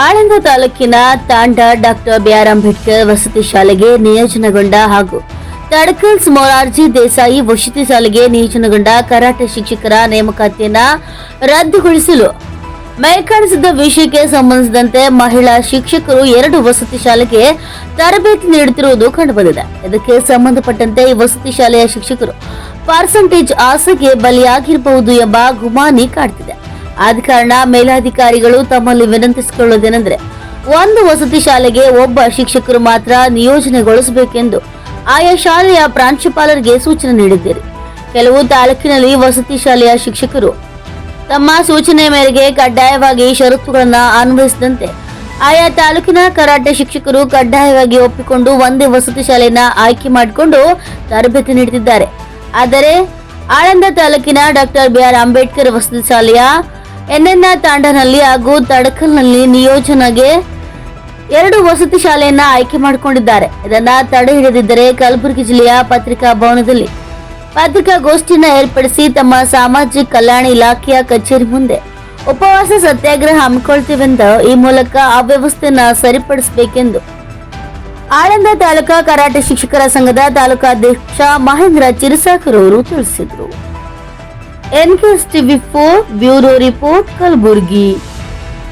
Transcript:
ಆಳಂದ ತಾಲೂಕಿನ ತಾಂಡ doctor B R Ambedkar ವಸತಿ ಶಾಲೆಗೆ ನಿಯೋಜನೆಗೊಂಡ ಹಾಗೂ ತಡಕಲ್ಸ್ ಮೊರಾರ್ಜಿ ದೇಸಾಯಿ ವಸತಿ ಶಾಲೆಗೆ ನಿಯೋಜನೆಗೊಂಡ ಕರಾಟೆ ಶಿಕ್ಷಕರ ನೇಮಕಾತಿಯನ್ನ ರದ್ದುಗೊಳಿಸಲು ಮೇಲ್ಕಾಣಿಸಿದ ವಿಷಯಕ್ಕೆ ಸಂಬಂಧಿಸಿದಂತೆ ಮಹಿಳಾ ಶಿಕ್ಷಕರು 2 ವಸತಿ ಶಾಲೆಗೆ ತರಬೇತಿ ನೀಡುತ್ತಿರುವುದು ಕಂಡುಬಂದಿದೆ. ಇದಕ್ಕೆ ಸಂಬಂಧಪಟ್ಟಂತೆ ಈ ವಸತಿ ಶಾಲೆಯ ಶಿಕ್ಷಕರು ಪರ್ಸೆಂಟೇಜ್ ಆಸೆಗೆ ಬಲಿಯಾಗಿರಬಹುದು ಎಂಬ ಗುಮಾನಿ ಕಾಡ್ತಿದೆ. ಆದ ಕಾರಣ ಮೇಲಾಧಿಕಾರಿಗಳು ತಮ್ಮಲ್ಲಿ ವಿನಂತಿಸಿಕೊಳ್ಳುವುದೇನೆಂದರೆ ಒಂದು ವಸತಿ ಶಾಲೆಗೆ ಒಬ್ಬ ಶಿಕ್ಷಕರು ಮಾತ್ರ ನಿಯೋಜನೆಗೊಳಿಸಬೇಕೆಂದು ಆಯಾ ಶಾಲೆಯ ಪ್ರಾಂಶುಪಾಲರಿಗೆ ಸೂಚನೆ ನೀಡಿದ್ದೀರಿ. ಕೆಲವು ತಾಲೂಕಿನಲ್ಲಿ ವಸತಿ ಶಾಲೆಯ ಶಿಕ್ಷಕರು ತಮ್ಮ ಸೂಚನೆ ಮೇರೆಗೆ ಕಡ್ಡಾಯವಾಗಿ ಷರತ್ತುಗಳನ್ನು ಅನ್ವಯಿಸಿದಂತೆ ಆಯಾ ತಾಲೂಕಿನ ಕರಾಟೆ ಶಿಕ್ಷಕರು ಕಡ್ಡಾಯವಾಗಿ ಒಪ್ಪಿಕೊಂಡು ಒಂದೇ ವಸತಿ ಶಾಲೆಯನ್ನ ಆಯ್ಕೆ ಮಾಡಿಕೊಂಡು ತರಬೇತಿ ನೀಡುತ್ತಿದ್ದಾರೆ. ಆದರೆ ಆಳಂದ ತಾಲೂಕಿನ ಡಾಕ್ಟರ್ ಬಿಆರ್ ಅಂಬೇಡ್ಕರ್ ವಸತಿ ಶಾಲೆಯ ಎನ್ಎನ್ ತಾಂಡನಲ್ಲಿ ಹಾಗೂ ತಡಕಲ್ನಲ್ಲಿ ನಿಯೋಜನೆಗೆ 2 ವಸತಿ ಶಾಲೆಯನ್ನ ಆಯ್ಕೆ ಮಾಡಿಕೊಂಡಿದ್ದಾರೆ. ಇದನ್ನ ತಡೆ ಹಿಡಿದಿದ್ದರೆ ಕಲಬುರಗಿ ಜಿಲ್ಲೆಯ ಪತ್ರಿಕಾ ಭವನದಲ್ಲಿ ಪತ್ರಿಕಾಗೋಷ್ಠಿಯನ್ನು ಏರ್ಪಡಿಸಿ ತಮ್ಮ ಸಾಮಾಜಿಕ ಕಲ್ಯಾಣ ಇಲಾಖೆಯ ಕಚೇರಿ ಮುಂದೆ ಉಪವಾಸ ಸತ್ಯಾಗ್ರಹ ಹಮ್ಮಿಕೊಳ್ತೀವೆಂದು ಈ ಮೂಲಕ ಅವ್ಯವಸ್ಥೆಯನ್ನು ಸರಿಪಡಿಸಬೇಕೆಂದು ಆಳಂದ ತಾಲೂಕಾ ಕರಾಟೆ ಶಿಕ್ಷಕರ ಸಂಘದ ತಾಲೂಕಾಧ್ಯಕ್ಷ ಮಹೇಂದ್ರ ಚಿರಸಾಕರ್ ಅವರು ತಿಳಿಸಿದರು. NKS TV4 bureau report Kalaburagi.